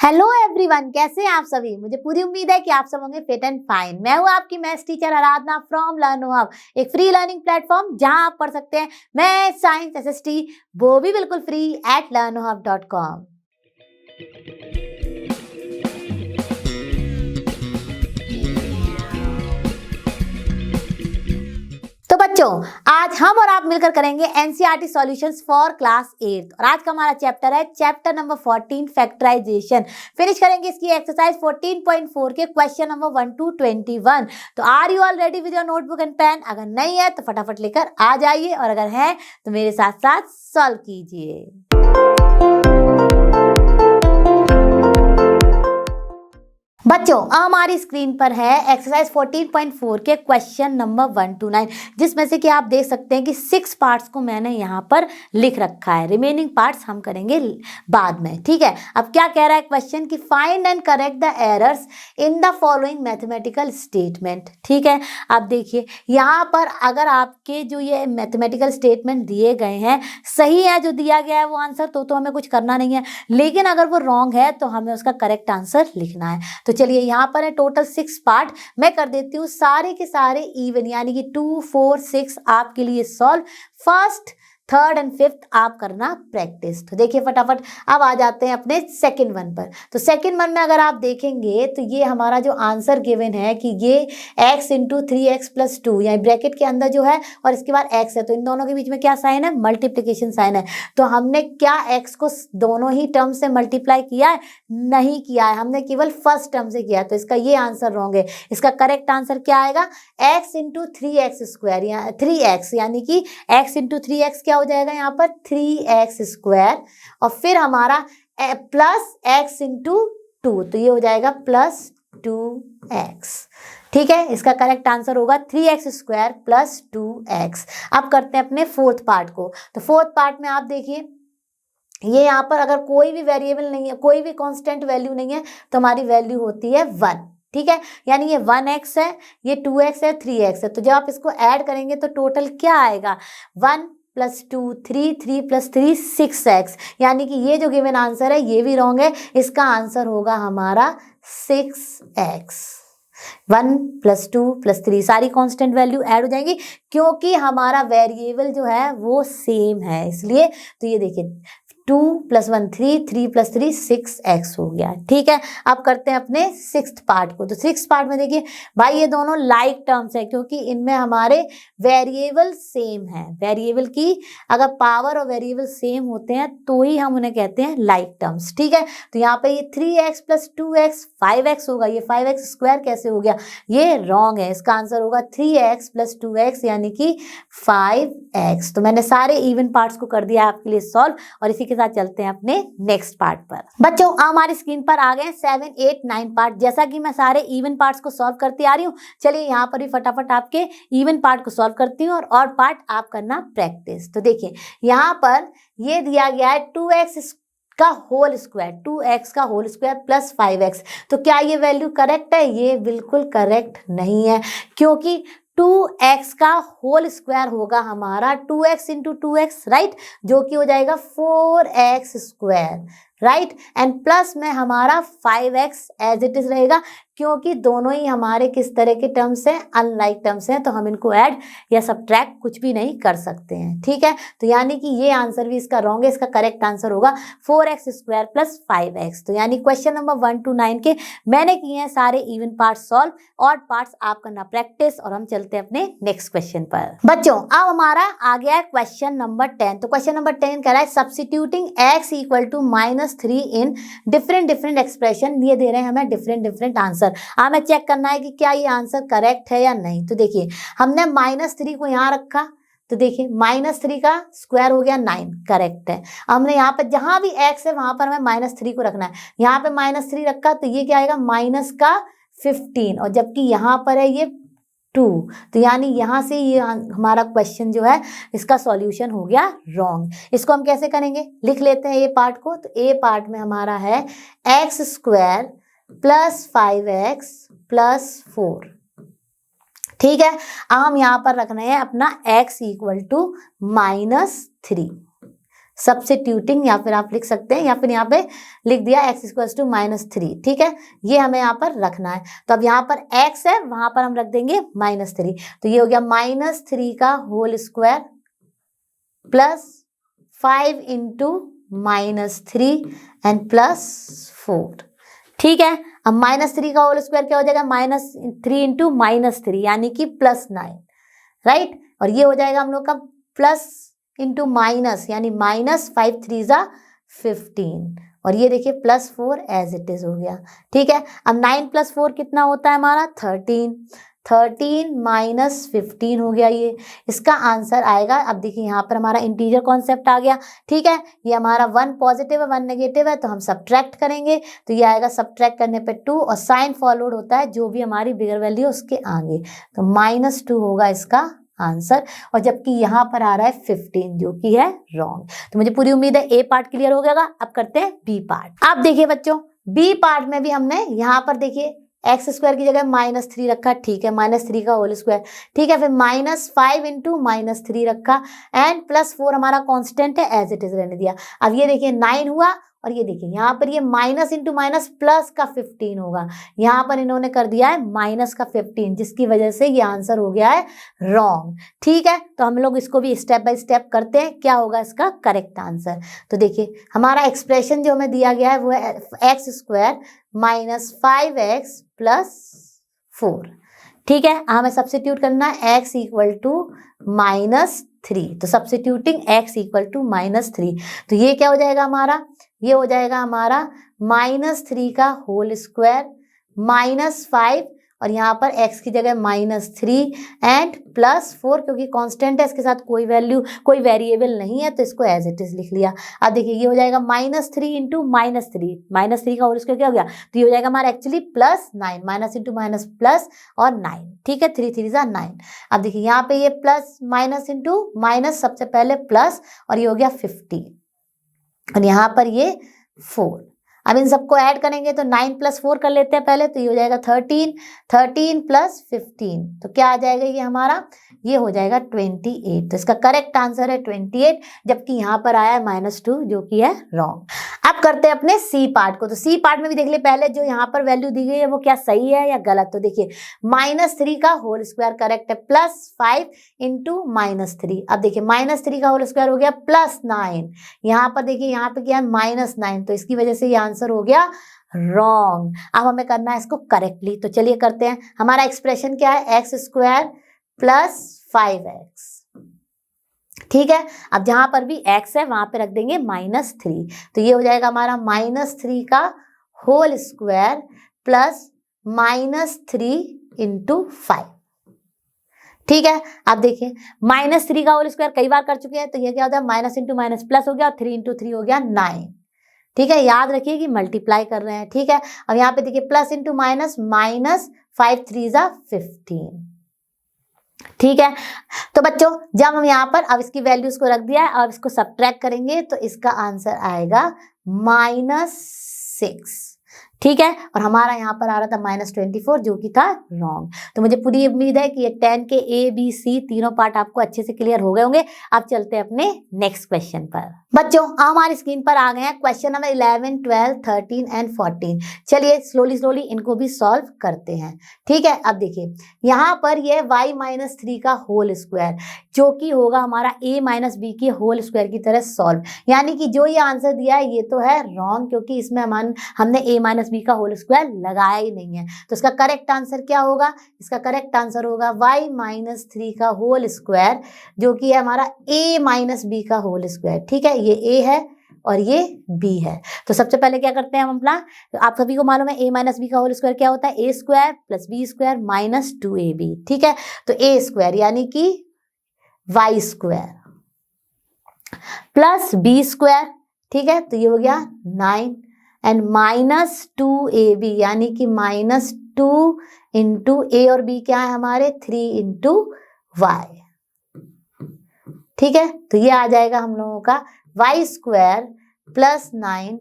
Hello everyone, कैसे हैं आप सभी। मुझे पूरी उम्मीद है कि आप सब होंगे फिट एंड फाइन। मैं हूं आपकी maths teacher Aradhana from लर्नो hub, एक फ्री लर्निंग प्लेटफॉर्म जहां आप पढ़ सकते हैं मैथ्स, साइंस, एसएसटी, वो भी बिल्कुल फ्री एट learnohub.com। तो बच्चों, आज हम और आप मिलकर करेंगे एनसीईआरटी सॉल्यूशंस फॉर क्लास 8 और आज का हमारा चैप्टर है चैप्टर नंबर 14 फैक्टराइजेशन। फिनिश करेंगे इसकी एक्सरसाइज 14.4 के क्वेश्चन नंबर 1 to 21। तो are you all ready with your notebook and pen? अगर नहीं है तो फटाफट लेकर आ जाइए और अगर है तो मेरे साथ साथ सॉल्व कीजिए। बच्चों, हमारी स्क्रीन पर है एक्सरसाइज 14.4 के क्वेश्चन नंबर 1 to 9, जिसमें से कि आप देख सकते हैं कि 6 पार्ट्स को मैंने यहाँ पर लिख रखा है। रिमेनिंग पार्ट्स हम करेंगे बाद में, ठीक है। अब क्या कह रहा है क्वेश्चन की find and correct the errors in the following mathematical statement, ठीक है। अब देखिए यहाँ पर अगर आपके जो ये मैथमेटिकल स्टेटमेंट दिए गए हैं सही है, जो दिया गया है वो आंसर, तो हमें कुछ करना नहीं है, लेकिन अगर वो रॉन्ग है तो हमें उसका करेक्ट आंसर लिखना है। तो चलिए यहाँ पर है टोटल 6 पार्ट, मैं कर देती हूँ सारे के सारे इवन, यानी कि 2, 4, 6 आपके लिए solve. First, third and fifth आप करना प्रैक्टिस। तो देखिए फटाफट अब आ जाते हैं अपने सेकंड वन पर। तो सेकंड वन में अगर आप देखेंगे तो ये हमारा जो आंसर गिवन है कि ये x इंटू 3x प्लस 2, यानी ब्रैकेट के अंदर जो है और इसके बाद x है, तो इन दोनों के बीच में क्या साइन है? मल्टीप्लिकेशन साइन है। तो हमने क्या x को दोनों ही टर्म से मल्टीप्लाई किया है? नहीं किया है, हमने केवल फर्स्ट टर्म से किया है। तो इसका ये आंसर रॉन्ग है। इसका करेक्ट आंसर क्या आएगा? x इंटू 3x स्क्वायर, या 3x, यानी कि x इंटू 3x क्या हो जाएगा यहाँ पर? 3x स्क्वायर, और फिर हमारा प्लस x इंटू 2, तो ये हो जाएगा प्लस 2x, ठीक है। इसका करेक्ट आंसर होगा 3x स्क्वायर प्लस 2x। अब करते हैं अपने फोर्थ पार्ट को। तो फोर्थ पार्ट में आप देखिए ये यहाँ पर अगर कोई भी वेरिएबल नहीं है, कोई भी कांस्टेंट वैल्यू नहीं है, तो हमारी वैल्यू होती है 1, ठीक है। यानी ये 1x है, ये 2x है, 3x है। तो जब आप इसको ऐड करेंगे तो टोटल क्या आएगा? 1 प्लस 2 3, 3 प्लस 3 6x, यानी कि ये जो गिवन आंसर है ये भी रॉन्ग है। इसका आंसर होगा हमारा 6x। 1 प्लस 2 प्लस 3 सारी कांस्टेंट वैल्यू ऐड हो जाएंगी, क्योंकि हमारा वेरिएबल जो है वो सेम है, इसलिए। तो ये देखिए 2 प्लस 1 3, 3 प्लस 3 6x हो गया, ठीक है। अब करते हैं अपने सिक्स्थ पार्ट को। तो सिक्स्थ पार्ट में देखिए भाई ये दोनों लाइक टर्म्स है, क्योंकि इनमें हमारे वेरिएबल सेम है। वेरिएबल की अगर पावर और वेरिएबल सेम होते हैं तो ही हम उन्हें कहते हैं लाइक टर्म्स, ठीक है। तो यहाँ पे ये 3x प्लस 2x 5x होगा, ये 5x स्क्वायर कैसे हो गया? ये रॉन्ग है। इसका आंसर होगा 3x प्लस 2x, यानी कि 5x। तो मैंने सारे इवन पार्ट्स को कर दिया आपके लिए सॉल्व, और इसी के साथ चलते हैं अपने नेक्स्ट पार्ट पर। बच्चों, हमारी स्क्रीन पर आ गए 7, 8, 9 पार्ट। जैसा कि मैं सारे इवन पार्ट्स को सॉल्व करती आ रही हूँ, चलिए यहाँ पर भी फटाफट आपके इवन पार्ट को सॉल्व करती हूँ और पार्ट आप करना प्रैक्टिस। तो देखिए यहाँ पर ये दिया गया है 2x का होल स्क्वायर, 2x का होल स्क्वायर प्लस 5x। तो क्या ये वैल्यू करेक्ट है? ये बिल्कुल करेक्ट नहीं है, क्योंकि 2x का होल स्क्वायर होगा हमारा 2x इंटू 2x, राइट, जो कि हो जाएगा 4x square, right. And plus में हमारा 5x एज इट इज रहेगा, क्योंकि दोनों ही हमारे किस तरह के टर्म्स हैं? अनलाइक टर्म्स हैं, तो हम इनको ऐड या सब्ट्रैक्ट कुछ भी नहीं कर सकते हैं, ठीक है। तो यानी कि ये आंसर भी इसका रॉन्ग है। इसका करेक्ट आंसर होगा 4x स्क्वायर प्लस 5x। तो यानी क्वेश्चन नंबर 1 to 9 के मैंने किए हैं सारे इवन पार्ट्स सॉल्व, और पार्ट्स आप करना प्रैक्टिस, और हम चलते हैं अपने नेक्स्ट क्वेश्चन पर। बच्चों, अब हमारा आ गया है क्वेश्चन नंबर 10। तो क्वेश्चन नंबर 10 कह रहा है substituting x equal to -3 in different expression. ये दे रहे हैं हमें डिफरेंट आंसर। हमें चेक करना है कि क्या ये आंसर करेक्ट है या नहीं। तो देखिए हमने -3 को यहाँ रखा, तो देखिए -3 का स्क्वायर हो गया 9, करेक्ट है। हमने यहाँ पर जहां भी x है वहां पर हमें -3 को रखना है। यहाँ पे -3 रखा तो ये क्या आएगा? माइनस का 15, और जबकि यहाँ पर है ये 2, तो यानी यहाँ से ये हमारा क्वेश्चन जो है इसका सॉल्यूशन हो गया रॉन्ग। इसको हम कैसे करेंगे? लिख लेते हैं ए पार्ट को। तो ए पार्ट में हमारा है x square plus 5x plus 4, ठीक है। अब हम यहाँ पर रखना है अपना x इक्वल टू -3, सब्स्टिट्यूटिंग, या फिर आप लिख सकते हैं, या फिर यहाँ पे लिख दिया x इक्वल्स टू -3, ठीक है, ये हमें यहाँ पर रखना है। तो अब यहाँ पर x है, वहां पर हम रख देंगे -3, तो ये हो गया -3 का whole square plus 5 into -3 and plus 4, ठीक है। अब -3 का होल स्क्वायर क्या हो जाएगा, -3 इंटू -3 यानी कि +9, राइट। और ये हो जाएगा हम लोग का प्लस इंटू माइनस, यानी -5 3 ज़ा 15, और ये देखिए +4 एज इट इज हो गया, ठीक है। अब 9 + 4 कितना होता है हमारा 13 -15 हो गया, ये इसका आंसर आएगा। अब देखिए यहाँ पर हमारा इंटीजर कॉन्सेप्ट आ गया, ठीक है। ये हमारा 1 पॉजिटिव है 1 नेगेटिव है, तो हम सब्ट्रैक्ट करेंगे, तो ये आएगा सब्ट्रैक्ट करने पे 2, और साइन फॉलोड होता है जो भी हमारी बिगर वैल्यू उसके आगे, तो -2 होगा इसका आंसर। और जबकि यहाँ पर आ रहा है 15 जो कि है रॉन्ग। तो मुझे पूरी उम्मीद है ए पार्ट क्लियर हो गया। अब करते हैं बी पार्ट। अब देखिए बच्चों, बी पार्ट में भी हमने यहाँ पर देखिए एक्स स्क्वायर की जगह -3 रखा, ठीक है, -3 का होल स्क्वायर, ठीक है, फिर -5 इंटू -3 रखा एंड +4 हमारा कांस्टेंट है एज इट इज रहने दिया। अब ये देखिए 9 हुआ, और ये देखिए यहाँ पर ये माइनस इंटू माइनस प्लस का 15 होगा, यहाँ पर इन्होंने कर दिया है माइनस का 15, जिसकी वजह से ये आंसर हो गया है रॉन्ग, ठीक है। तो हम लोग इसको भी स्टेप बाय स्टेप करते हैं, क्या होगा इसका करेक्ट आंसर। तो देखिए हमारा एक्सप्रेशन जो हमें दिया गया है वो है x² -5x + 4, ठीक है। हमें सब्स्टिट्यूट करना है x = -3, तो सब्स्टिट्यूटिंग x = -3, तो ये क्या हो जाएगा हमारा, ये हो जाएगा हमारा -3 का होल स्क्वायर -5, और यहाँ पर x की जगह -3 एंड +4, क्योंकि कांस्टेंट है इसके साथ कोई वैल्यू कोई वेरिएबल नहीं है, तो इसको एज इट इज लिख लिया। अब देखिए ये हो जाएगा -3 इंटू -3, -3 का होल स्क्वायर क्या हो गया, तो ये हो जाएगा हमारा actually +9, minus into minus plus और 9, ठीक है, 3 3 = 9। अब देखिए यहाँ पे ये प्लस माइनस इंटू माइनस, सबसे पहले प्लस, और ये हो गया 50, और यहाँ पर ये 4। अब इन सबको ऐड करेंगे तो 9 + 4 कर लेते हैं पहले, तो ये हो जाएगा 13 + 15, तो क्या आ जाएगा ये हमारा, ये हो जाएगा 28। तो इसका करेक्ट आंसर है 28, जबकि यहाँ पर आया है -2 जो कि है रॉन्ग। अब करते हैं अपने सी पार्ट को। तो सी पार्ट में भी देख ले पहले जो यहाँ पर वैल्यू दी गई है वो क्या सही है या गलत। तो देखिए -3 का होल स्क्वायर करेक्ट है, +5 इंटू -3। अब देखिए -3 का होल स्क्वायर हो गया +9, यहाँ पर देखिए यहाँ पे क्या है -9, तो इसकी वजह से ये आंसर हो गया रॉन्ग। अब हमें करना है इसको करेक्टली, तो चलिए करते हैं। हमारा एक्सप्रेशन क्या है, x² + 5x, ठीक है। अब जहां पर भी x है वहां पे रख देंगे -3, तो ये हो जाएगा हमारा -3 का होल स्क्वायर प्लस -3 इंटू 5, ठीक है। अब देखिए -3 का होल स्क्वायर कई बार कर चुके हैं, तो ये क्या होता है माइनस इंटू माइनस प्लस हो गया, और 3 इंटू 3 हो गया 9, ठीक है। याद रखिए कि मल्टीप्लाई कर रहे हैं, ठीक है। अब यहाँ पे देखिए प्लस इंटू माइनस, -5 3 = 15, ठीक है। तो बच्चों जब हम यहाँ पर अब इसकी वैल्यूज को रख दिया है और इसको सब्ट्रैक्ट करेंगे तो इसका आंसर आएगा -6, ठीक है। और हमारा यहाँ पर आ रहा था -24 जो कि था रॉन्ग। तो मुझे पूरी उम्मीद है कि ये 10 के A B C तीनों पार्ट आपको अच्छे से क्लियर हो गए होंगे। अब चलते हैं अपने नेक्स्ट क्वेश्चन पर। बच्चों हमारी स्क्रीन पर आ गए हैं क्वेश्चन नंबर 11, 12, 13 एंड 14। चलिए स्लोली इनको भी सॉल्व करते हैं, ठीक है। अब देखिए यहाँ पर ये y-3 का होल स्क्वायर जो कि होगा हमारा a - b के होल स्क्वायर की तरह सॉल्व, यानी कि जो ये आंसर दिया है ये तो है रॉन्ग, क्योंकि इसमें हमने a - b का होल स्क्वायर लगाया ही नहीं है। तो इसका करेक्ट आंसर क्या होगा, इसका करेक्ट आंसर होगा y-3 का होल स्क्वायर जो कि है हमारा a - b का होल स्क्वायर, ठीक है। ये a है और ये b है। तो सबसे पहले क्या करते हैं हम अपना, आप सभी को मालूम है a - b का होल स्क्वायर क्या होता है, a² + b² - 2ab, ठीक है। तो a² यानी कि y² प्लस b², ठीक है, तो ये हो गया 9 एंड -2ab यानी कि -2 इंटू a और b क्या है हमारे 3 इंटू y, ठीक है। तो ये आ जाएगा हम लोगों का y² + 9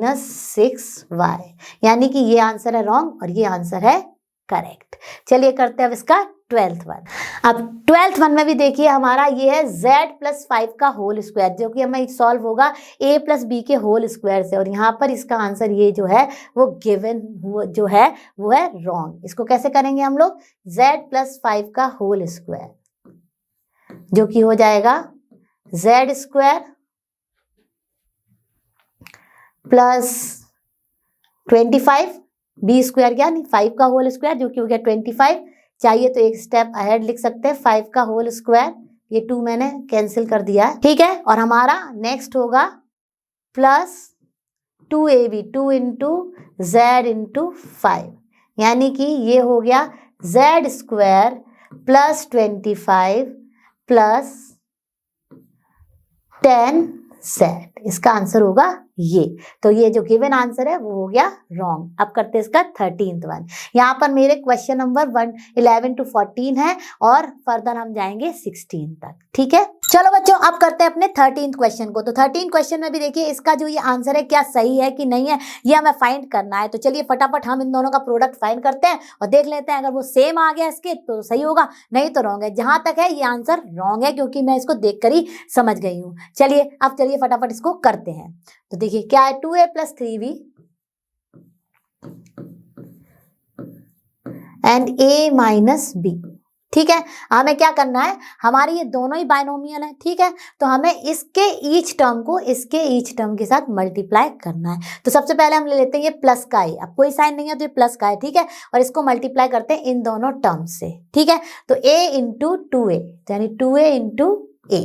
- 6y, यानी कि ये आंसर है रॉन्ग और ये आंसर है करेक्ट। चलिए करते हैं अब इसका 12th वन। अब 12th वन में भी देखिए हमारा ये है z+5 का होल स्क्वायर, जो कि हमें सॉल्व होगा a+b के होल स्क्वायर से, और यहाँ पर इसका आंसर ये जो है वो गिवन जो है वो है रॉन्ग। इसको कैसे करेंगे हम लोग, z+5 का होल स्क्वायर, जो कि हो जाएगा z² प्लस 25, b² क्या नहीं 5 का होल स्क्वायर, जो कि हो गया 25। चाहिए तो एक स्टेप अहेड लिख सकते हैं, 5 का होल स्क्वायर, ये 2 मैंने कैंसिल कर दिया है, ठीक है। और हमारा नेक्स्ट होगा plus 2ab, 2 into z into 5, यानी कि ये हो गया z² प्लस 25 प्लस 10z। इसका आंसर होगा ये। तो ये जो गिवन आंसर है वो हो गया रॉन्ग। अब करते हैं इसका 13th वन। यहाँ पर मेरे क्वेश्चन नंबर 11 to 14 है और फर्दर हम जाएंगे 16 तक, ठीक है। चलो बच्चों अब करते हैं अपने 13th क्वेश्चन को। तो 13th क्वेश्चन में भी देखिए इसका जो ये आंसर है क्या सही है कि नहीं है ये हमें फाइंड करना है। तो चलिए फटाफट हम इन दोनों का प्रोडक्ट फाइंड करते हैं और देख लेते हैं, अगर वो सेम आ गया इसके तो सही होगा, नहीं तो रॉन्ग है। जहां तक है ये आंसर रॉन्ग है, क्योंकि मैं इसको देखकर ही समझ गई हूँ। चलिए अब चलिए फटाफट इसको करते हैं। तो देखिए क्या है, 2a + 3b and a - b, ठीक है। हमें क्या करना है, हमारे ये दोनों ही बाइनोमियल है, ठीक है। तो हमें इसके ईच टर्म को इसके ईच टर्म के साथ मल्टीप्लाई करना है। तो सबसे पहले हम ले लेते हैं ये प्लस का है, अब कोई साइन नहीं है तो ये प्लस का है, ठीक है। और इसको मल्टीप्लाई करते हैं इन दोनों टर्म से, ठीक है। तो a इंटू 2a, यानी 2a इंटू a,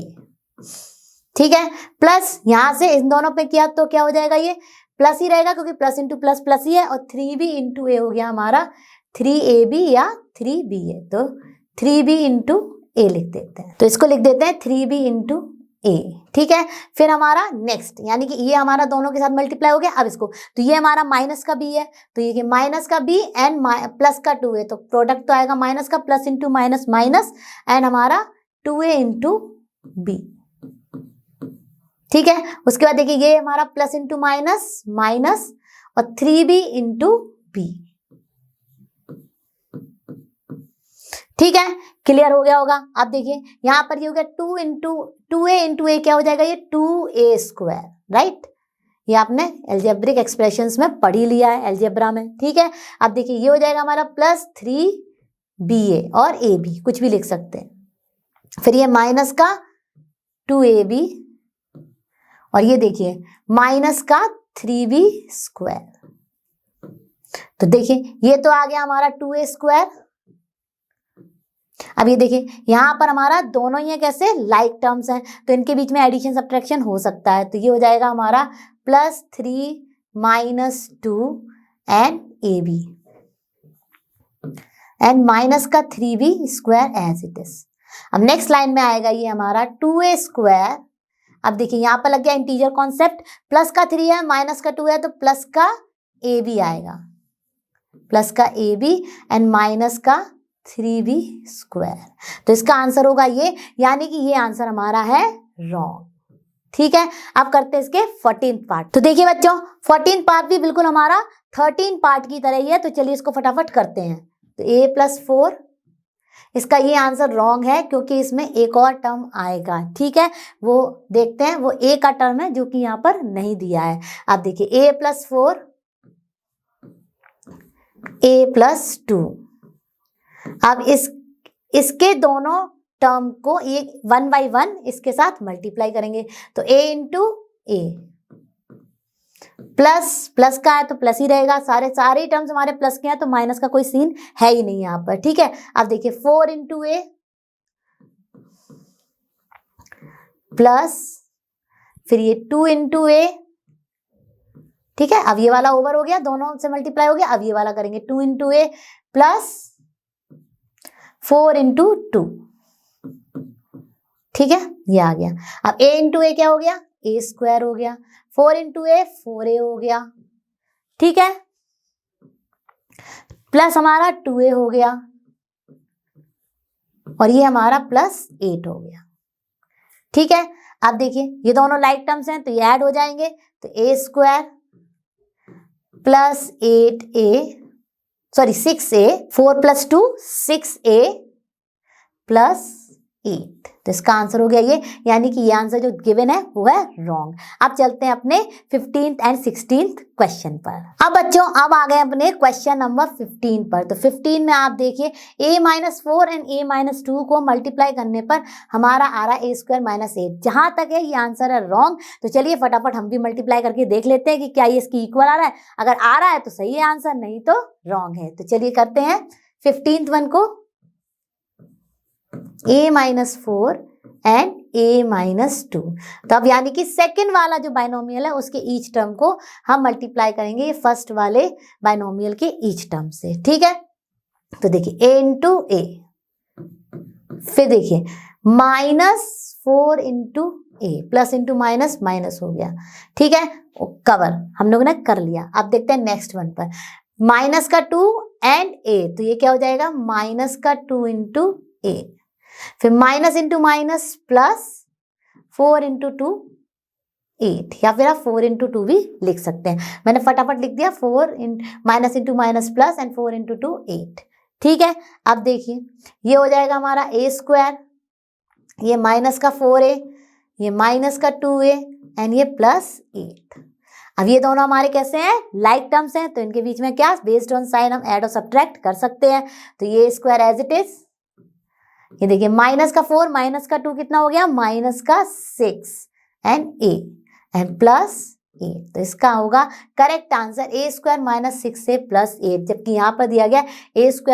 ठीक है। प्लस यहां से इन दोनों पे किया तो क्या हो जाएगा, ये प्लस ही रहेगा क्योंकि प्लस इंटू प्लस प्लस ही है। और 3b इंटू a हो गया हमारा 3ab या 3b है, तो 3b इंटू a लिख देते हैं। तो इसको लिख देते हैं 3b इंटू a, ठीक है। फिर हमारा नेक्स्ट, यानी कि ये हमारा दोनों के साथ मल्टीप्लाई हो गया। अब इसको, तो ये हमारा माइनस का b है, तो ये माइनस का b एंड प्लस का 2 है, तो प्रोडक्ट तो आएगा माइनस का, plus into minus minus, and हमारा 2a इंटू b, ठीक है। उसके बाद देखिए ये हमारा प्लस इंटू माइनस माइनस और 3b इंटू b, ठीक है। क्लियर हो गया होगा। अब देखिए यहाँ पर ये हो गया 2a इंटू a क्या हो जाएगा, ये 2a², राइट। ये आपने एल्जेब्रिक एक्सप्रेशंस में पढ़ ही लिया है, एल्जेब्रा में, ठीक है। अब देखिए ये हो जाएगा हमारा प्लस 3ba और ab, कुछ भी लिख सकते हैं। फिर ये माइनस का 2ab और ये देखिए माइनस का 3b²। तो देखिए ये तो आ गया हमारा 2a²। अब ये देखिए यहाँ पर हमारा दोनों ही कैसे लाइक टर्म्स हैं, तो इनके बीच में एडिशन सब्ट्रैक्शन हो सकता है। तो ये हो जाएगा हमारा +3 - 2 एंड ab एंड माइनस का 3b² एज इट इज। अब नेक्स्ट लाइन में आएगा ये हमारा 2a²। अब देखिए यहाँ पर लग गया इंटीजर कॉन्सेप्ट, प्लस का 3 है माइनस का 2 है, तो प्लस का ab आएगा, प्लस का ab एंड माइनस का 3b²। तो इसका आंसर होगा ये, यानी कि ये आंसर हमारा है रॉन्ग, ठीक है। अब करते हैं इसके 14th पार्ट। तो देखिए बच्चों 14th पार्ट भी बिल्कुल हमारा 13 पार्ट की तरह ही है, तो चलिए इसको फटाफट करते हैं। तो a+4, इसका ये आंसर रॉन्ग है क्योंकि इसमें एक और टर्म आएगा, ठीक है। वो देखते हैं, वो a का टर्म है जो कि यहाँ पर नहीं दिया है। अब देखिए a+4 a+2, अब इसके दोनों टर्म को ये 1 by 1 इसके साथ मल्टीप्लाई करेंगे। तो a इंटू a, प्लस का है तो प्लस ही रहेगा, सारे टर्म्स हमारे प्लस के हैं, तो माइनस का कोई सीन है ही नहीं यहाँ पर, ठीक है। अब देखिए 4 इंटू a प्लस फिर ये 2 इंटू a, ठीक है। अब ये वाला ओवर हो गया, दोनों से मल्टीप्लाई हो गया। अब ये वाला करेंगे 2 इंटू a प्लस 4 इंटू 2, ठीक है, ये आ गया। अब a इंटू a क्या हो गया, a² हो गया, 4 इंटू a 4a हो गया, ठीक है, प्लस हमारा 2a हो गया और ये हमारा +8 हो गया, ठीक है। अब देखिए ये दोनों लाइक टर्म्स हैं तो ये ऐड हो जाएंगे, तो a² plus 6a, 4 + 2 6a plus 8। तो इसका आंसर हो गया ये, यानी कि ये आंसर जो गिवन है वो है रॉन्ग। अब चलते हैं अपने 15th एंड 16th क्वेश्चन पर। अब बच्चों अब आ गए अपने क्वेश्चन नंबर 15 पर। तो 15 में आप देखिए a-4 एंड a-2 को मल्टीप्लाई करने पर हमारा आ रहा है a² - 8। जहां तक है ये आंसर है रॉन्ग। तो चलिए फटाफट हम भी मल्टीप्लाई करके देख लेते हैं कि क्या ये इसकी इक्वल आ रहा है। अगर आ रहा है तो सही है आंसर, नहीं तो रॉन्ग है। तो चलिए करते हैं 15th वन को, a-4 एंड a-2। तो अब यानी कि सेकंड वाला जो बाइनोमियल है उसके ईच टर्म को हम मल्टीप्लाई करेंगे फर्स्ट वाले बाइनोमियल के ईच टर्म से, ठीक है। तो देखिए a इंटू a, फिर देखिए -4 into a, plus into minus minus हो गया, ठीक है। कवर हम लोगों ने कर लिया। अब देखते हैं नेक्स्ट वन पर, -2 एंड a, तो ये क्या हो जाएगा -2 इंटू a, फिर minus into minus plus 4 into 2 8, या फिर आप 4 इंटू 2 भी लिख सकते हैं। मैंने फटाफट लिख दिया, minus into minus plus and 4 into 2 8, ठीक है। अब देखिए ये हो जाएगा हमारा a², ये माइनस का 4a, ये माइनस का 2a एंड ये प्लस 8। अब ये दोनों हमारे कैसे हैं, लाइक टर्म्स हैं, तो इनके बीच में क्या बेस्ड ऑन साइन हम ऐड और सब्ट्रैक्ट कर सकते हैं। तो ये स्क्वायर एज इट इज, ये देखिए माइनस का 4 माइनस का 2 कितना हो गया -6 एंड a एंड प्लस 8। तो इसका होगा करेक्ट आंसर a² - 6 से प्लस 8, जबकि यहाँ पर दिया गया a² -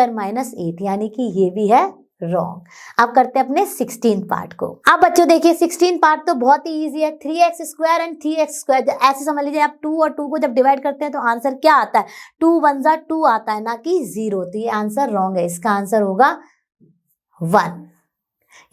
8, यानी कि ये भी है रॉन्ग। अब करते हैं अपने 16 पार्ट को। अब बच्चों देखिए 16 पार्ट तो बहुत ही इजी है, 3x² एंड 3x²। ऐसे समझ लीजिए आप 2 और 2 को जब डिवाइड करते हैं तो आंसर क्या आता है, 2 × 1 = 2 आता है, ना कि 0। तो ये आंसर रॉन्ग है। इसका आंसर होगा 1,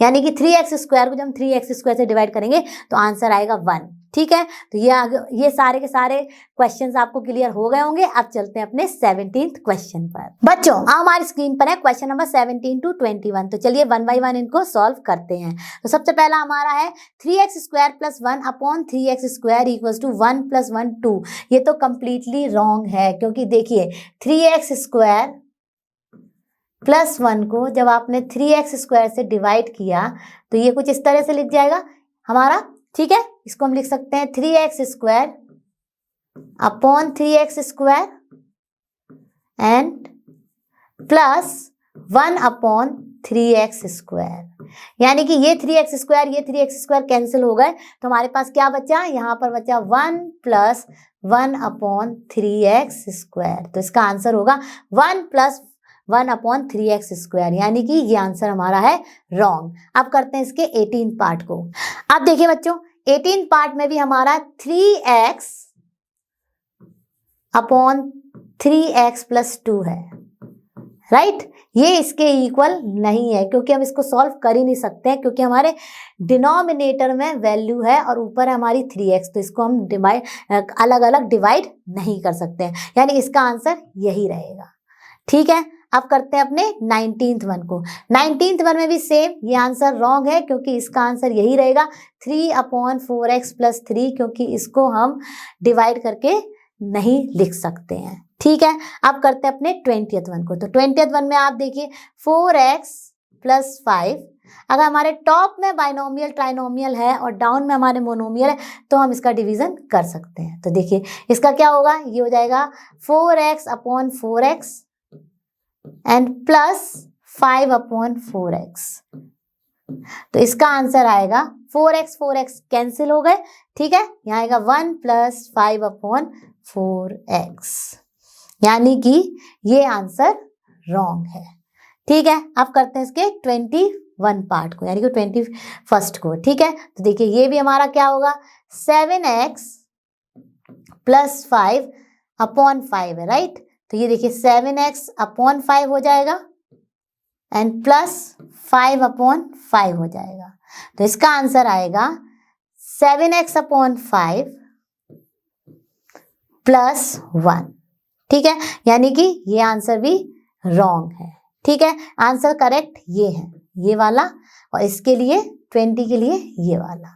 यानी कि 3x² को जब हम 3x² से डिवाइड करेंगे तो आंसर आएगा 1, ठीक है। तो ये सारे के सारे क्वेश्चंस आपको क्लियर हो गए होंगे। अब चलते हैं अपने 17th क्वेश्चन पर। बच्चों अब हमारी स्क्रीन पर है क्वेश्चन नंबर 17 to 21। तो चलिए 1 by 1 इनको सॉल्व करते हैं। तो सबसे पहला हमारा है 3x² + 1/3x² = 1 + 1 2। ये तो कंप्लीटली रॉन्ग है, क्योंकि देखिए 3x² + 1 को जब आपने 3x² से डिवाइड किया तो ये कुछ इस तरह से लिख जाएगा हमारा, ठीक है। इसको हम लिख सकते हैं 3x² / 3x² and plus 1 / 3x², यानी कि ये 3x² कैंसिल हो गए, तो हमारे पास क्या बचा, यहाँ पर बचा 1 + 1 / 3x²। तो इसका आंसर होगा 1 + 1 / 3x², यानी कि ये आंसर हमारा है रॉन्ग। अब करते हैं इसके 18 पार्ट को। अब देखिए बच्चों 18 पार्ट में भी हमारा 3x / 3x + 2 है, राइट। ये इसके इक्वल नहीं है, क्योंकि हम इसको सॉल्व कर ही नहीं सकते हैं, क्योंकि हमारे डिनोमिनेटर में वैल्यू है और ऊपर है हमारी 3x, तो इसको हम अलग अलग डिवाइड नहीं कर सकते हैं, यानी इसका आंसर यही रहेगा, ठीक है। अब करते हैं अपने 19th वन को। 19th वन में भी सेम ये आंसर रॉन्ग है, क्योंकि इसका आंसर यही रहेगा 3/4x + 3, क्योंकि इसको हम डिवाइड करके नहीं लिख सकते हैं, ठीक है। अब करते हैं अपने 20th वन को। तो 20th वन में आप देखिए 4x + 5, अगर हमारे टॉप में बाइनोमियल ट्राइनोमियल है और डाउन में हमारे मोनोमियल है तो हम इसका डिवीजन कर सकते हैं। तो देखिए इसका क्या होगा, ये हो जाएगा 4x / 4x and plus 5/4x। तो इसका आंसर आएगा 4x कैंसिल हो गए, ठीक है। यहाँ आएगा 1 + 5/4x, यानी कि ये आंसर रॉन्ग है, ठीक है। अब करते हैं इसके 21 पार्ट को, यानी कि 21st को, ठीक है। तो देखिए ये भी हमारा क्या होगा, 7x + 5/5 है, राइट। तो ये देखिए 7x / 5 हो जाएगा एंड प्लस 5/5 हो जाएगा। तो इसका आंसर आएगा 7x / 5 + 1, ठीक है, यानी कि ये आंसर भी रॉन्ग है, ठीक है। आंसर करेक्ट ये है, ये वाला, और इसके लिए 20 के लिए ये वाला,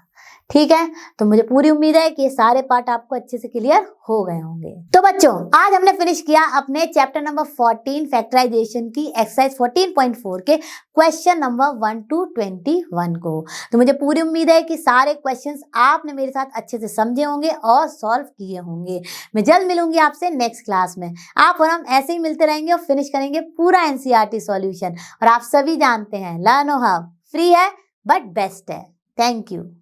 ठीक है, तो मुझे पूरी उम्मीद है कि ये सारे पार्ट आपको अच्छे से क्लियर हो गए होंगे। तो बच्चों आज हमने फिनिश किया अपने चैप्टर नंबर 14 फैक्टराइजेशन की एक्सरसाइज 14.4 के क्वेश्चन नंबर 1 to 21 को। तो मुझे पूरी उम्मीद है कि सारे क्वेश्चंस आपने मेरे साथ अच्छे से समझे होंगे और सॉल्व किए होंगे। मैं जल्द मिलूंगी आपसे नेक्स्ट क्लास में। आप और हम ऐसे ही मिलते रहेंगे और फिनिश करेंगे पूरा एनसीईआरटी सॉल्यूशन। और आप सभी जानते हैं लर्नो हब फ्री है बट बेस्ट है। Thank you.